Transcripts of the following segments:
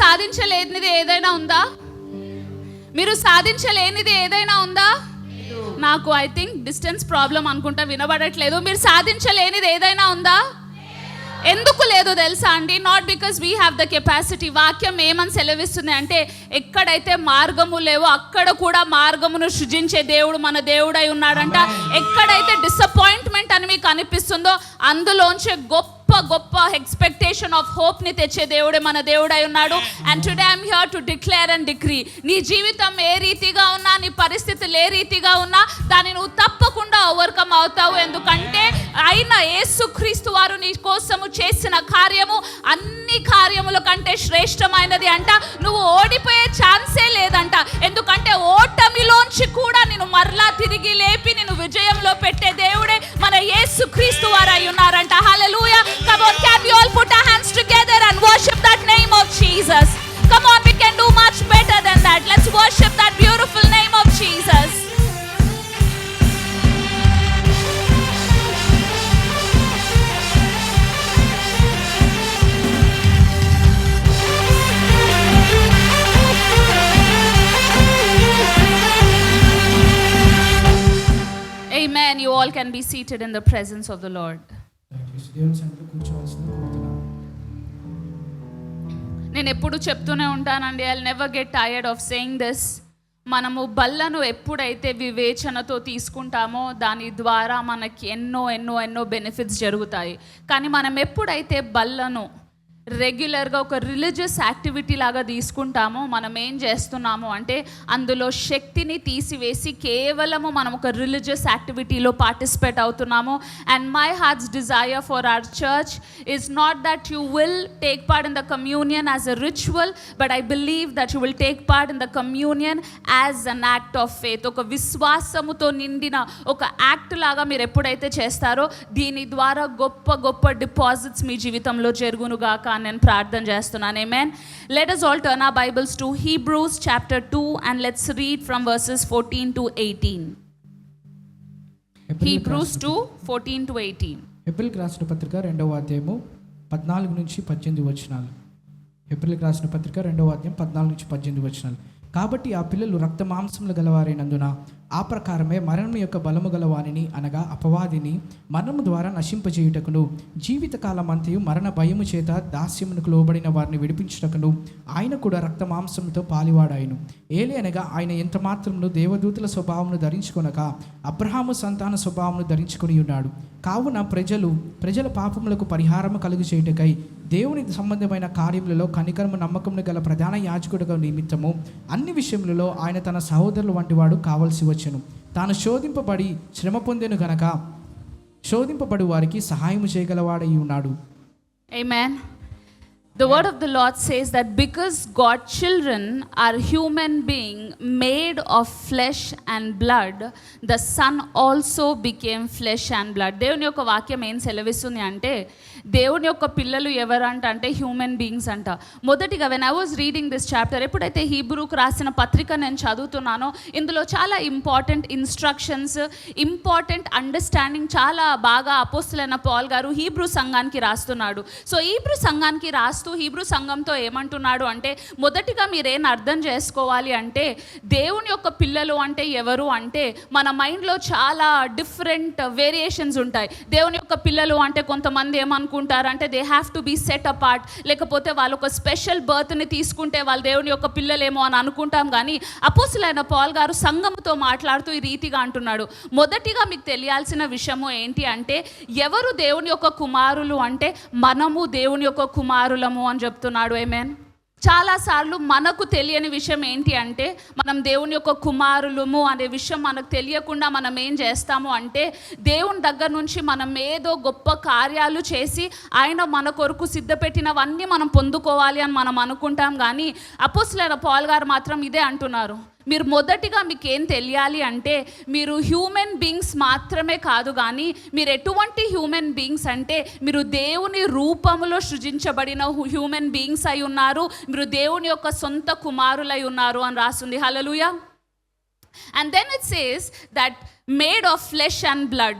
సాధించలేనిది ఏదైనా ఉందా? మీరు సాధించలేనిది ఏదైనా ఉందా? నాకు ఐ థింక్ డిస్టెన్స్ ప్రాబ్లం అనుకుంటా, వినబడట్లేదు. మీరు సాధించలేనిది ఏదైనా ఉందా? ఎందుకు లేదు తెలుసా అండి? Not because we have the capacity. వాక్యం ఏమని సెలవిస్తుంది అంటే, ఎక్కడైతే మార్గము లేవో అక్కడ కూడా మార్గమును సృజించే దేవుడు మన దేవుడై ఉన్నాడంట. ఎక్కడైతే డిసప్పాయింట్మెంట్ అని మీకు అనిపిస్తుందో అందులోంచే గొప్ప గొప్ప ఎక్స్పెక్టేషన్ ఆఫ్ హోప్ ని తెచ్చే దేవుడే మన దేవుడై ఉన్నాడు. And today I'm here to declare and decree. నీ జీవితం ఏ రీతిగా ఉన్నా, నీ పరిస్థితులు ఏ రీతిగా ఉన్నా, దాన్ని నువ్వు తప్పకుండా ఓవర్కమ్ అవుతావు. ఎందుకంటే ఆయన యేసుక్రీస్తు వారు నీ కోసము చేసిన కార్యము అన్ని కార్యముల కంటే శ్రేష్టమైనది అంట. నువ్వు ఓడిపోయే ఛాన్సే లేదంట. ఎందుకంటే ఓటమిలోంచి కూడా నేను మరలా తిరిగి లేపి నేను విజయంలో పెట్టే దేవుడే మన యేసుక్రీస్తు వారు అయి ఉన్నారంట. హల్లెలూయా. Come on, can we all put our hands together and worship that name of Jesus? Come on, we can do much better than that. Let's worship that beautiful name of Jesus. Amen. You all can be seated in the presence of the Lord. నేను ఎప్పుడు చెప్తూనే ఉంటానండి, I will never get tired of saying this. మనము బల్లను ఎప్పుడైతే వివేచనతో తీసుకుంటామో దాని ద్వారా మనకి ఎన్నో ఎన్నో ఎన్నో బెనిఫిట్స్ జరుగుతాయి. కానీ మనం ఎప్పుడైతే బల్లను రెగ్యులర్గా ఒక రిలీజియస్ యాక్టివిటీ లాగా తీసుకుంటామో మనం ఏం చేస్తున్నాము అంటే అందులో శక్తిని తీసివేసి కేవలము మనం ఒక రిలీజియస్ యాక్టివిటీలో పార్టిసిపేట్ అవుతున్నాము. And my hearts desire for our church is not that you will take part in the communion as a ritual, but I believe that you will take part in the communion as an act of faith. ఒక విశ్వాసముతో నిండిన ఒక act లాగా మీరు ఎప్పుడైతే చేస్తారో దీని ద్వారా గొప్ప గొప్ప డిపాజిట్స్ మీ జీవితంలో జరుగునుగాక నేను ప్రార్థన చేస్తున్నాను. ఆమేన్. Let us all turn our Bibles to Hebrews chapter 2 and let's read from verses 14 to 18. Hebrews 2:14 to 18. హెబ్రీయులకు రాసిన పత్రిక 2వ అధ్యాయము 14 నుంచి 18 వచనాలు. హెబ్రీయులకు రాసిన పత్రిక 2వ అధ్యాయం 14 నుంచి 18 వచనాలు. కాబట్టి ఆ పిల్లలు రక్త మాంసములు గలవారైనందున ఆ ప్రకారమే మరణం యొక్క బలము గలవానిని అనగా అపవాదిని మరణము ద్వారా నశింపజేయుటకును జీవితకాలం అంతయు మరణ భయము చేత దాస్యమునకు లోబడిన వారిని విడిపించుటకును ఆయన కూడా రక్త మాంసముతో పాలివాడాయను. ఏలి అనగా ఆయన ఎంత మాత్రమును దేవదూతల స్వభావమును ధరించుకొనక అబ్రహాము సంతాన స్వభావమును ధరించుకొని ఉన్నాడు. కావున ప్రజల పాపములకు పరిహారము కలుగు చేయుటకై దేవుని సంబంధమైన కార్యములలో కనికరము నమ్మకమును గల ప్రధాన యాజకుడుగా నిమిత్తము అన్ని విషయములలో ఆయన తన సహోదరుల వంటి వాడు కావలసి వచ్చెను. తాను శోధింపబడి శ్రమ పొందెను గనక శోధింపబడు వారికి సహాయము చేయగలవాడై ఉన్నాడు. Amen. The word of the Lord says that because God's children are human being made of flesh and blood, the Son also became flesh and blood. దేవుని యొక్క వాక్యం ఏం సెలవిస్తుంది అంటే దేవుని యొక్క పిల్లలు ఎవరంటే హ్యూమన్ బీయింగ్స్ అంట. మొదటిగా when I was reading this chapter, ఎప్పుడైతే హీబ్రూకు రాసిన పత్రిక నేను చదువుతున్నానో ఇందులో చాలా ఇంపార్టెంట్ ఇన్స్ట్రక్షన్స్, ఇంపార్టెంట్ అండర్స్టాండింగ్ చాలా బాగా అపోస్తలుడైన పౌలు గారు హీబ్రూ సంఘానికి రాస్తున్నాడు. సో హీబ్రూ సంఘానికి రాస్తూ హీబ్రూ సంఘంతో ఏమంటున్నాడు అంటే, మొదటిగా మీరేం అర్థం చేసుకోవాలి అంటే దేవుని యొక్క పిల్లలు అంటే ఎవరు అంటే మన మైండ్లో చాలా డిఫరెంట్ వేరియేషన్స్ ఉంటాయి. దేవుని యొక్క పిల్లలు అంటే కొంతమంది ఏమనుకుంటారంటే they have to be set apart, లేకపోతే వాళ్ళు ఒక స్పెషల్ బర్త్ని తీసుకుంటే వాళ్ళు దేవుని యొక్క పిల్లలేమో అని అనుకుంటాం. కానీ అపోస్తలుడైన పౌలు గారు సంఘంతో మాట్లాడుతూ ఈ రీతిగా అంటున్నాడు, మొదటిగా మీకు తెలియాల్సిన విషయము ఏంటి అంటే ఎవరు దేవుని యొక్క కుమారులు అంటే మనము దేవుని యొక్క కుమారులము అని చెప్తున్నాడు. ఆమేన్. చాలాసార్లు మనకు తెలియని విషయం ఏంటి అంటే మనం దేవుని యొక్క కుమారులము అనే విషయం మనకు తెలియకుండా మనం ఏం చేస్తాము అంటే దేవుని దగ్గర నుంచి మనం ఏదో గొప్ప కార్యాలు చేసి ఆయన మన కొరకు సిద్ధపెట్టినవన్నీ మనం పొందుకోవాలి అని మనం అనుకుంటాం. కానీ అపోస్తలుడైన పౌలు గారు మాత్రం ఇదే అంటున్నారు, మీరు మొదటిగా మీకు ఏం తెలియాలి అంటే మీరు హ్యూమన్ బీయింగ్స్ మాత్రమే కాదు, కానీ మీరు ఎటువంటి హ్యూమన్ బీయింగ్స్ అంటే మీరు దేవుని రూపములో సృజించబడిన హ్యూమన్ బీయింగ్స్ అయి ఉన్నారు, మీరు దేవుని యొక్క సొంత కుమారులై ఉన్నారు అని రాస్తుంది. హల్లెలూయా. And then it says that made of flesh and blood.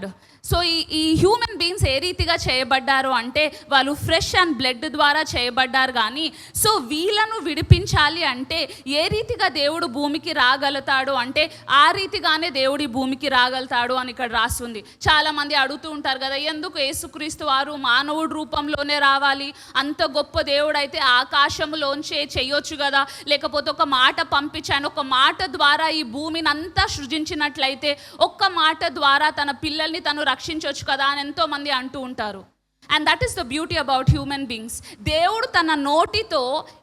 So ఈ హ్యూమన్ బీయింగ్స్ ఏ రీతిగా చేయబడ్డారు అంటే వాళ్ళు ఫ్రెష్ అండ్ బ్లడ్ ద్వారా చేయబడ్డారు. కానీ సో వీళ్ళను విడిపించాలి అంటే ఏ రీతిగా దేవుడు భూమికి రాగలుగుతాడు అంటే ఆ రీతిగానే దేవుడు ఈ భూమికి రాగలుగుతాడు అని ఇక్కడ రాస్తుంది. చాలామంది అడుగుతూ ఉంటారు కదా, ఎందుకు యేసుక్రీస్తు వారు మానవుడి రూపంలోనే రావాలి, అంత గొప్ప దేవుడు అయితే ఆకాశంలోంచే చేయొచ్చు కదా, లేకపోతే ఒక మాట పంపించాను, ఒక మాట ద్వారా ఈ భూమిని అంతా సృజించినట్లయితే ఒక్క మాట ద్వారా తన పిల్లల్ని తను రక్షించవచ్చు కదా అని ఎంతోమంది అంటూ ఉంటారు. And that is the beauty about human beings. దేవుడు తన నోటితో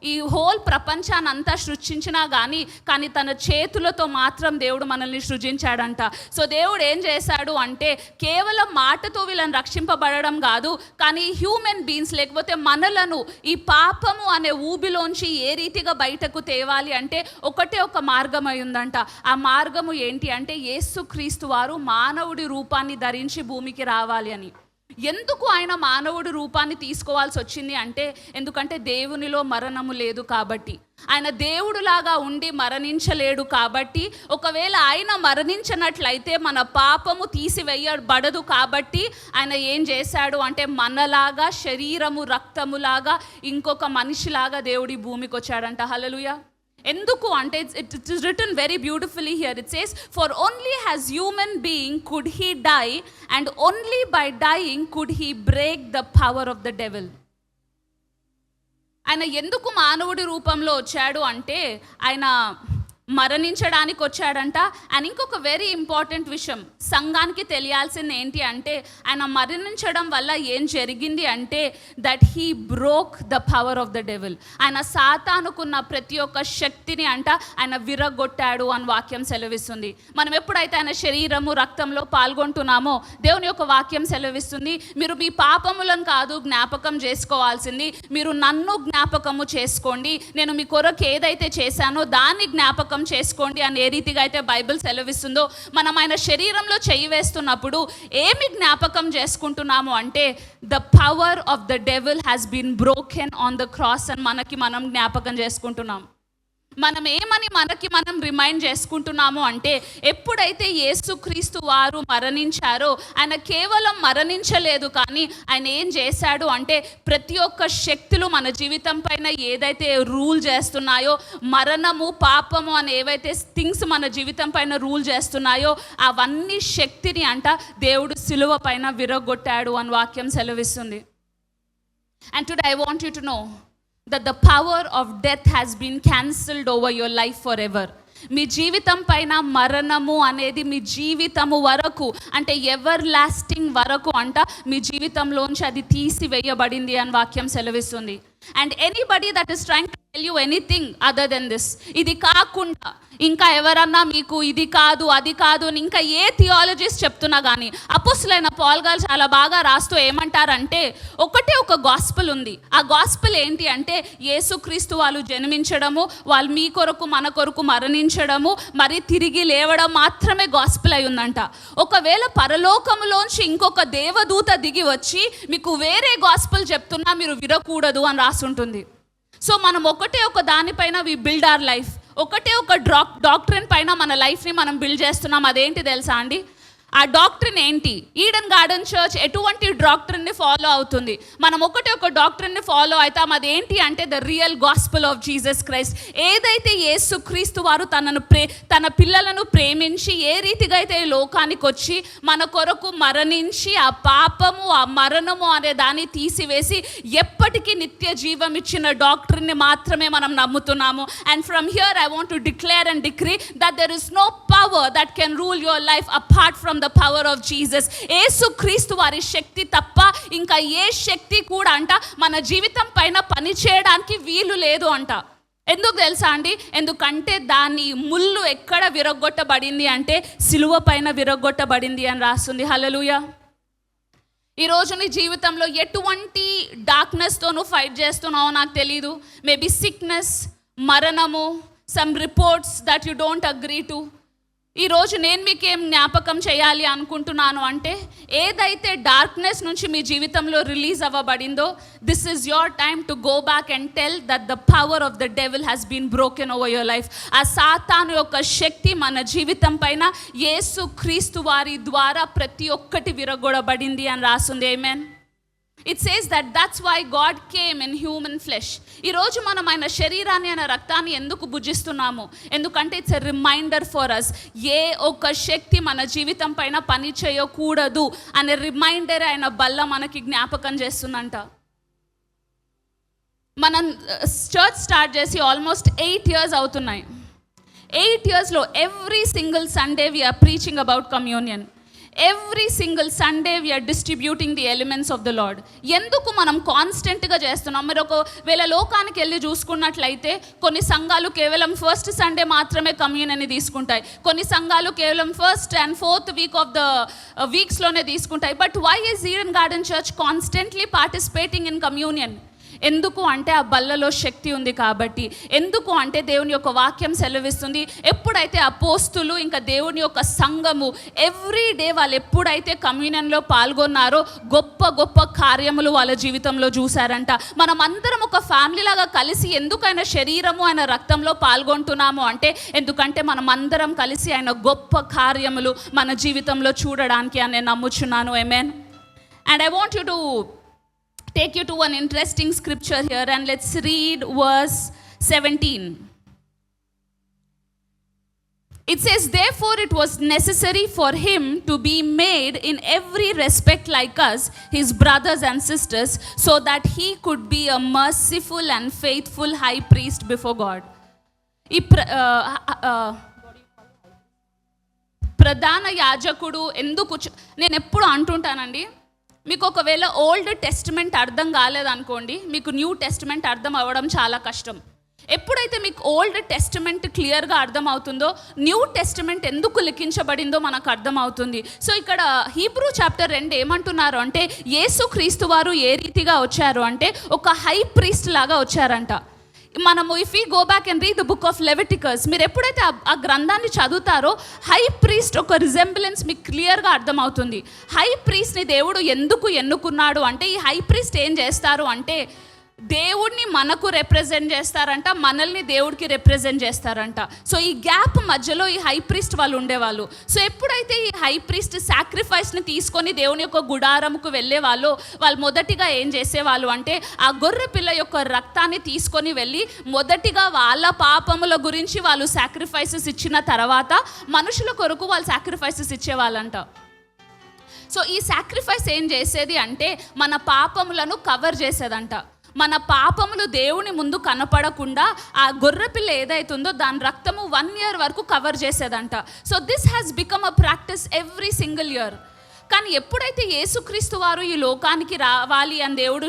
ఈ హోల్ ప్రపంచాన్ని అంతా సృష్టించినా కానీ తన చేతులతో మాత్రం దేవుడు మనల్ని సృజించాడంట. సో దేవుడు ఏం చేశాడు అంటే కేవలం మాటతో వీళ్ళని రక్షింపబడడం కాదు, కానీ హ్యూమన్ బీయింగ్స్ లేకపోతే మనలను ఈ పాపము అనే ఊబిలోంచి ఏ రీతిగా బయటకు తేవాలి అంటే ఒకటే ఒక మార్గం అయి ఉందంట. ఆ మార్గము ఏంటి అంటే యేసుక్రీస్తు వారు మానవుడి రూపాన్ని ధరించి భూమికి రావాలి అని. ఎందుకు ఆయన మానవుడి రూపాన్ని తీసుకోవాల్సి వచ్చింది అంటే ఎందుకంటే దేవునిలో మరణము లేదు కాబట్టి, ఆయన దేవుడులాగా ఉండి మరణించలేడు కాబట్టి, ఒకవేళ ఆయన మరణించినట్లయితే మన పాపము తీసివేయబడదు కాబట్టి ఆయన ఏం చేశాడు అంటే మనలాగా శరీరము రక్తములాగా ఇంకొక మనిషిలాగా దేవుడి భూమికి వచ్చాడంట. హల్లెలూయా. ఎందుకు అంటే it is written very beautifully here. It says for only as human being could he die and only by dying could he break the power of the devil. ఆయన ఎందుకు మానవుడి రూపంలో వచ్చాడు అంటే ఆయన మరణించడానికి వచ్చాడంట. అండ్ ఇంకొక వెరీ ఇంపార్టెంట్ విషయం సంఘానికి తెలియాల్సింది ఏంటి అంటే ఆయన మరణించడం వల్ల ఏం జరిగింది అంటే that he broke the power of the devil. ఆయన సాతానుకున్న ప్రతి ఒక్క శక్తిని అంట ఆయన విరగొట్టాడు అని వాక్యం సెలవిస్తుంది. మనం ఎప్పుడైతే ఆయన శరీరము రక్తంలో పాల్గొంటున్నామో దేవుని యొక్క వాక్యం సెలవిస్తుంది, మీరు మీ పాపములను కాదు జ్ఞాపకం చేసుకోవాల్సింది, మీరు నన్ను జ్ఞాపకము చేసుకోండి, నేను మీ కొరకు ఏదైతే చేశానో దాన్ని జ్ఞాపకం చేసుకోండి అని ఏ రీతిగా అయితే బైబిల్ సెలవిస్తుందో మనం ఆయన శరీరంలో చెయ్యి వేస్తున్నప్పుడు ఏమి జ్ఞాపకం చేసుకుంటున్నాము అంటే the power of the devil has been broken on the cross అని మనం జ్ఞాపకం చేసుకుంటున్నాం. మనం ఏమని మనం రిమైండ్ చేసుకుంటున్నాము అంటే ఎప్పుడైతే యేసుక్రీస్తు వారు మరణించారో ఆయన కేవలం మరణించలేదు, కానీ ఆయన ఏం చేశాడు అంటే ప్రతి ఒక్క శక్తులు మన జీవితం పైన ఏదైతే రూల్ చేస్తున్నాయో, మరణము పాపము అని ఏవైతే థింగ్స్ మన జీవితం పైన రూల్ చేస్తున్నాయో అవన్నీ శక్తిని అంట దేవుడు సిలువ పైన విరగొట్టాడు అని వాక్యం సెలవిస్తుంది. And today I want you to know that the power of death has been cancelled over your life forever. మీ జీవితం పైన మరణము అనేది మీ జీవితము వరకు అంటే ఎవర్ లాస్టింగ్ వరకు అంట మీ జీవితంలోంచి అది తీసివేయబడింది అని వాక్యం సెలవిస్తుంది. And anybody that is trying to tell you anything other than this, ఇది కాకుండా ఇంకా ఎవరన్నా మీకు ఇది కాదు అది కాదు అని ఇంకా ఏ థియాలజీస్ చెప్తున్నా కానీ అపోస్తలుడైన పౌలు గారు చాలా బాగా రాస్తూ ఏమంటారంటే ఒకటే ఒక గాస్పెల్ ఉంది. ఆ గాస్పెల్ ఏంటి అంటే యేసుక్రీస్తు వాళ్ళు జన్మించడము, వాళ్ళు మీ కొరకు మన కొరకు మరణించడము, మరి తిరిగి లేవడం మాత్రమే గాస్పెల్ అయి ఉందంట. ఒకవేళ పరలోకములోంచి ఇంకొక దేవదూత దిగి వచ్చి మీకు వేరే గాస్పెల్ చెప్తున్నా మీరు వినకూడదు అని రాసుంటుంది. సో మనం ఒకటే ఒక దానిపైన వి బిల్డ్ అవర్ లైఫ్, ఒకటే ఒక డాక్ట్రిన్ పైన మన లైఫ్ని మనం బిల్డ్ చేస్తున్నాం. అదేంటి తెలుసా అండి? ఆ డాక్ట్రిన్ ఏంటి? ఈడెన్ గార్డెన్ చర్చ్ ఎటువంటి డాక్ట్రిన్ని ఫాలో అవుతుంది? మనం ఒకటే ఒక డాక్ట్రిన్ని ఫాలో అవుతాం. అదేంటి అంటే the real gospel of Jesus Christ. ఏదైతే యేసుక్రీస్తు వారు తన పిల్లలను ప్రేమించి ఏ రీతిగా అయితే ఈ లోకానికి వచ్చి మన కొరకు మరణించి ఆ పాపము ఆ మరణము అనే దాన్ని తీసివేసి ఎప్పటికీ నిత్య జీవం ఇచ్చిన డాక్ట్రిన్ని మాత్రమే మనం నమ్ముతున్నాము. And from here I want to declare and decree that there is no power that can rule your life apart from the power of Jesus. యేసుక్రీస్తు వారి శక్తి తప్ప ఇంకా ఏ శక్తి కూడా అంట మన జీవితం పైన పని చేయడానికి వీలు లేదు అంట. ఎందుకు తెలుసా అండి? ఎందుకంటే దాని ముళ్ళు ఎక్కడ విరగొట్టబడింది అంటే సిలువ పైన విరగొట్టబడింది అని రాస్తుంది. హల్లెలూయా. ఈరోజు నీ జీవితంలో ఎటువంటి డార్క్నెస్తో నువ్వు ఫైట్ చేస్తున్నావో నాకు తెలీదు. మేబీ సిక్నెస్, మరణము, some reports that you don't agree to. ఈరోజు నేను మీకేం జ్ఞాపకం చేయాలి అనుకుంటున్నాను అంటే, ఏదైతే డార్క్నెస్ నుంచి మీ జీవితంలో రిలీజ్ అవ్వబడిందో, this is your time to go back and tell that the power of the devil has been broken over your life. ఆ సాతాను యొక్క శక్తి మన జీవితం పైన యేసు క్రీస్తు వారి ద్వారా ప్రతి ఒక్కటి విరగొడబడింది అని రాస్తుంది. ఆమేన్. It says that that's why God came in human flesh. ఈరోజు మనం ఆయన శరీరాన్ని ఆయన రక్తాన్ని ఎందుకు భుజిస్తున్నాము? ఎందుకంటే it's a reminder for us. ఏ ఒక్క శక్తి మన జీవితం పైన పని చేయకూడదు అనే రిమైండర్ ఆయన బల్ల మనకి జ్ఞాపకం చేస్తుందంట. మనం చర్చ్ స్టార్ట్ చేసి ఆల్మోస్ట్ 8 years అవుతున్నాయి. 8 yearsలో every single Sunday we're preaching about communion. Every single Sunday we're distributing the elements of the Lord. ఎందుకు మనం కాన్స్టెంట్గా చేస్తున్నాం? మీరు ఒకవేళ లోకానికి వెళ్ళి చూసుకున్నట్లయితే కొన్ని సంఘాలు కేవలం ఫస్ట్ సండే మాత్రమే కమ్యూనియన్ని తీసుకుంటాయి, కొన్ని సంఘాలు కేవలం first and fourth week of the వీక్స్లోనే తీసుకుంటాయి. But why is Eden Garden Church constantly participating in communion? ఎందుకు అంటే ఆ బల్లలో శక్తి ఉంది కాబట్టి. ఎందుకు అంటే దేవుని యొక్క వాక్యం సెలవిస్తుంది, ఎప్పుడైతే అపోస్తులు ఇంకా దేవుని యొక్క సంఘము ఎవ్రీ డే వాళ్ళు ఎప్పుడైతే కమ్యూనియన్లో పాల్గొన్నారో గొప్ప గొప్ప కార్యములు వాళ్ళ జీవితంలో చూశారంట. మనం అందరం ఒక ఫ్యామిలీ లాగా కలిసి ఎందుకు ఆయన శరీరము ఆయన రక్తంలో పాల్గొంటున్నాము అంటే, ఎందుకంటే మనం అందరం కలిసి ఆయన గొప్ప కార్యములు మన జీవితంలో చూడడానికి అని నేను నమ్ముచున్నాను. Amen. And I want you to take you to an interesting scripture here, and let's read verse 17. It says, therefore it was necessary for him to be made in every respect like us, his brothers and sisters, so that he could be a merciful and faithful high priest before God. ప్రధాన యాజకుడు ఎందుకు నేను ఎప్పుడు అంటుంటానండి, మీకు ఒకవేళ old testament అర్థం కాలేదనుకోండి, మీకు new testament అర్థం అవ్వడం చాలా కష్టం. ఎప్పుడైతే మీకు ఓల్డ్ టెస్టిమెంట్ క్లియర్గా అర్థం అవుతుందో, న్యూ టెస్టిమెంట్ ఎందుకు లిఖించబడిందో మనకు అర్థం అవుతుంది. సో ఇక్కడ హీబ్రూ చాప్టర్ 2 ఏమంటున్నారు అంటే, యేసు క్రీస్తు వారు ఏ రీతిగా వచ్చారు అంటే ఒక హై ప్రీస్ట్ లాగా వచ్చారంట. మనము if you go back and read the book of Leviticus, మీరు ఎప్పుడైతే ఆ గ్రంథాన్ని చదువుతారో హై ప్రీస్ట్ ఒక రిజెంబ్లెన్స్ మీకు క్లియర్గా అర్థమవుతుంది. హై ప్రీస్ట్ని దేవుడు ఎందుకు ఎన్నుకున్నాడు అంటే, ఈ హై ప్రీస్ట్ ఏం చేస్తారు అంటే దేవుడిని మనకు రిప్రజెంట్ చేస్తారంట, మనల్ని దేవుడికి రిప్రజెంట్ చేస్తారంట. సో ఈ గ్యాప్ మధ్యలో ఈ హై ప్రీస్ట్ వాళ్ళు ఉండేవాళ్ళు. సో ఎప్పుడైతే ఈ హై ప్రీస్ట్ సాక్రిఫైస్ని తీసుకొని దేవుని యొక్క గుడారముకు వెళ్ళే వాళ్ళు మొదటిగా ఏం చేసేవాళ్ళు అంటే, ఆ గొర్రె పిల్ల యొక్క రక్తాన్ని తీసుకొని వెళ్ళి మొదటిగా వాళ్ళ పాపముల గురించి వాళ్ళు సాక్రిఫైసెస్ ఇచ్చిన తర్వాత మనుషుల కొరకు వాళ్ళు సాక్రిఫైసెస్ ఇచ్చేవాళ్ళంట. సో ఈ సాక్రిఫైస్ ఏం చేసేది అంటే మన పాపములను కవర్ చేసేదంట. మన పాపములు దేవుని ముందు కనపడకుండా ఆ గొర్రెపిల్ల ఏదైతుందో దాని రక్తము 1 year వరకు కవర్ చేసేదంట. So this has become a practice every single year. కానీ ఎప్పుడైతే యేసుక్రీస్తు వారు ఈ లోకానికి రావాలి అని దేవుడు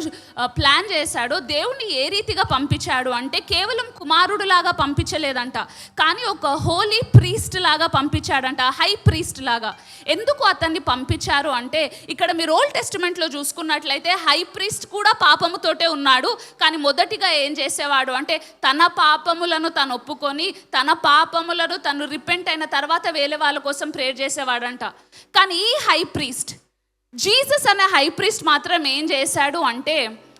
ప్లాన్ చేశాడో, దేవుని ఏ రీతిగా పంపించాడు అంటే కేవలం కుమారుడులాగా పంపించలేదంట, కానీ ఒక హోలీ ప్రీస్ట్ లాగా పంపించాడంట, హై ప్రీస్ట్ లాగా. ఎందుకు అతన్ని పంపించారు అంటే, ఇక్కడ మీరు ఓల్డ్ టెస్టిమెంట్లో చూసుకున్నట్లయితే హై ప్రీస్ట్ కూడా పాపముతోటే ఉన్నాడు, కానీ మొదటిగా ఏం చేసేవాడు అంటే తన పాపములను తను ఒప్పుకొని తన పాపములను తను రిపెంట్ అయిన తర్వాత వేరే వాళ్ళ కోసం ప్రేయర్ చేసేవాడంట. కానీ ఈ హై ప్రీస్ట్ జీసస్ అనే హై ప్రీస్ట్ మాత్రం ఏం చేశాడు అంటే,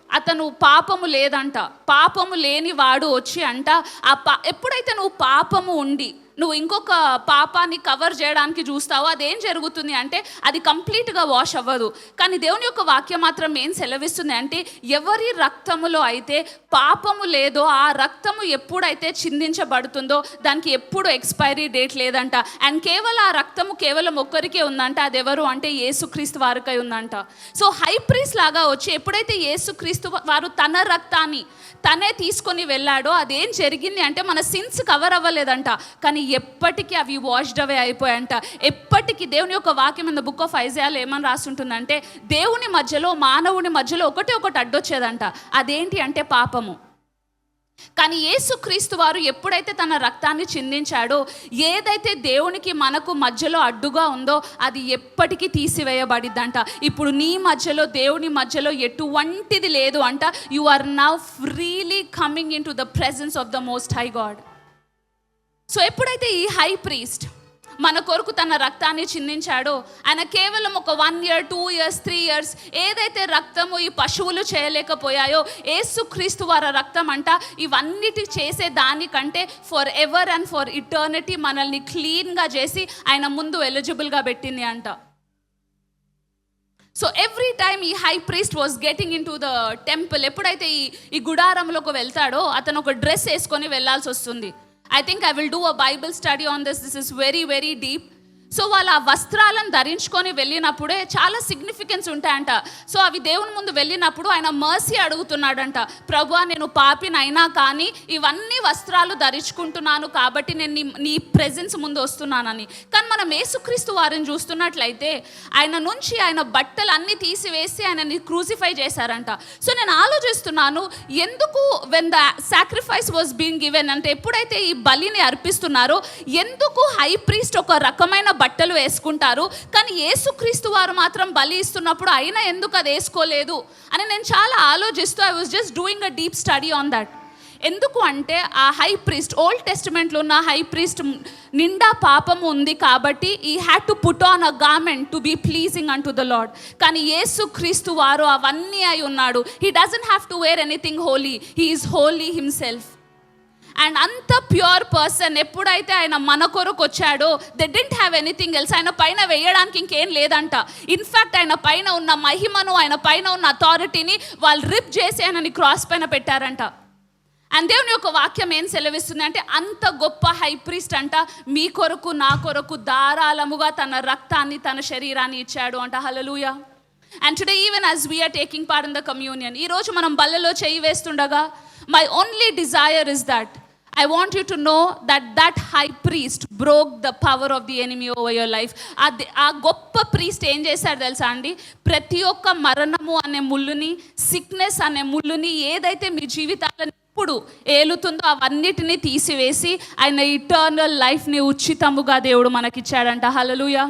అతను పాపము లేదంట, పాపము లేని వాడు వచ్చి అంట ఎప్పుడైతే నువ్వు పాపము ఉండి నువ్వు ఇంకొక పాపాన్ని కవర్ చేయడానికి చూస్తావో అదేం జరుగుతుంది అంటే అది కంప్లీట్గా వాష్ అవ్వదు. కానీ దేవుని యొక్క వాక్యం మాత్రం ఏం సెలవిస్తుంది అంటే, ఎవరి రక్తములో అయితే పాపము లేదో ఆ రక్తము ఎప్పుడైతే చిందించబడుతుందో దానికి ఎప్పుడు ఎక్స్పైరీ డేట్ లేదంట. అండ్ కేవలం ఆ రక్తము కేవలం ఒక్కరికే ఉందంట, అది ఎవరు అంటే యేసుక్రీస్తు వారికై ఉందంట. సో హై ప్రీస్ట్ లాగా వచ్చి ఎప్పుడైతే యేసుక్రీస్తు వారు తన రక్తాన్ని తనే తీసుకొని వెళ్ళాడో అదేం జరిగింది అంటే మన సిన్స్ కవర్ అవ్వలేదంట, కానీ ఎప్పటికీ అవి వాష్డ్ అవే అయిపోయాయంట. ఎప్పటికీ దేవుని యొక్క వాక్యం ఇన్ ద బుక్ ఆఫ్ ఐజాయాలో ఏమని రాస్తుంటుందంటే, దేవుని మధ్యలో మానవుని మధ్యలో ఒకటి అడ్డొచ్చేదంట, అదేంటి అంటే పాపము. కానీ యేసుక్రీస్తు వారు ఎప్పుడైతే తన రక్తాన్ని చిందించాడో, ఏదైతే దేవునికి మనకు మధ్యలో అడ్డుగా ఉందో అది ఎప్పటికీ తీసివేయబడిద్దంట. ఇప్పుడు నీ మధ్యలో దేవుని మధ్యలో ఎటువంటిది లేదు అంట. You are now freely coming in to the presence of the most high God. So ఎప్పుడైతే ఈ హై ప్రీస్ట్ మన కొరకు తన రక్తాన్ని చిందించాడో, ఆయన కేవలం ఒక 1 year 2 years 3 years ఏదైతే రక్తము ఈ పశువులు చేయలేకపోయాయో, యేసుక్రీస్తు వారి రక్తం అంట ఇవన్నిటి చేసే దానికంటే for ever and for eternity మనల్ని క్లీన్గా చేసి ఆయన ముందు ఎలిజిబుల్గా పెట్టింది అంట. సో ఎవ్రీ టైమ్ ఈ high priest was getting in to the temple, ఎప్పుడైతే ఈ గుడారంలోకి వెళ్తాడో అతను ఒక డ్రెస్ వేసుకొని వెళ్ళాల్సి వస్తుంది. I think I will do a Bible study on this. This is very, very deep. So వాళ్ళు ఆ వస్త్రాలను ధరించుకొని వెళ్ళినప్పుడే చాలా సిగ్నిఫికెన్స్ ఉంటాయంట. సో అవి దేవుని ముందు వెళ్ళినప్పుడు ఆయన మర్సీ అడుగుతున్నాడంట, ప్రభువా నేను పాపినైనా కానీ ఇవన్నీ వస్త్రాలు ధరించుకుంటున్నాను కాబట్టి నేను నీ ప్రెజెన్స్ ముందు వస్తున్నానని. కానీ మనం యేసుక్రీస్తు వారిని చూస్తున్నట్లయితే ఆయన నుంచి ఆయన బట్టలు అన్నీ తీసివేసి ఆయనని క్రూసిఫై చేశారంట. సో నేను ఆలోచిస్తున్నాను, ఎందుకు when the sacrifice was being given అంటే ఎప్పుడైతే ఈ బలిని అర్పిస్తున్నారో ఎందుకు హై ప్రీస్ట్ ఒక రకమైన బట్టలు వేసుకుంటారు, కానీ యేసుక్రీస్తు వారు మాత్రం బలి ఇస్తున్నప్పుడు అయినా ఎందుకు అది వేసుకోలేదు అని నేను చాలా ఆలోచిస్తూ I was just doing a deep study on that. ఎందుకు అంటే ఆ హై ప్రీస్ట్ ఓల్డ్ టెస్టిమెంట్లో ఉన్న హై ప్రీస్ట్ నిండా పాపము ఉంది కాబట్టి ఈ had to put on a garment to be pleasing unto the Lord. కానీ యేసుక్రీస్తు వారు అవన్నీ అయి ఉన్నాడు. He doesn't have to wear anything holy, he is holy himself. And అంత ప్యూర్ పర్సన్ ఎప్పుడైతే ఆయన మన కొరకు వచ్చాడో they didn't have anything else. ఆయన పైన వేయడానికి ఇంకేం లేదంట. ఇన్ఫ్యాక్ట్ ఆయన పైన ఉన్న మహిమను, ఆయన పైన ఉన్న అథారిటీని వాళ్ళు రిప్ చేసి ఆయనని క్రాస్ పైన పెట్టారంట. అండ్ దేవుని యొక్క వాక్యం ఏం సెలవిస్తుంది అంటే అంత గొప్ప హై ప్రీస్ట్ అంట మీ కొరకు నా కొరకు ధారాళముగా తన రక్తాన్ని తన శరీరాన్ని ఇచ్చాడు అంట. Hallelujah. And today even as we're taking part in the communion, ఈరోజు మనం బల్లలో చేయి వేస్తుండగా my only desire is that I want you to know that that high priest broke the power of the enemy over your life. ఆ గొప్ప priest ఏం చేశాడు తెలుసా అండి, ప్రతి ఒక్క మరణము అనే ముళ్ళుని, సిక్నెస్ అనే ముళ్ళుని ఏదైతే మీ జీవితాలను ఇప్పుడు ఏలుతుందో అవన్నిటినీ తీసివేసి ఆయన ఇటర్నల్ లైఫ్ని ఉచితముగా దేవుడు మనకిచ్చాడంట. హల్లెలూయా.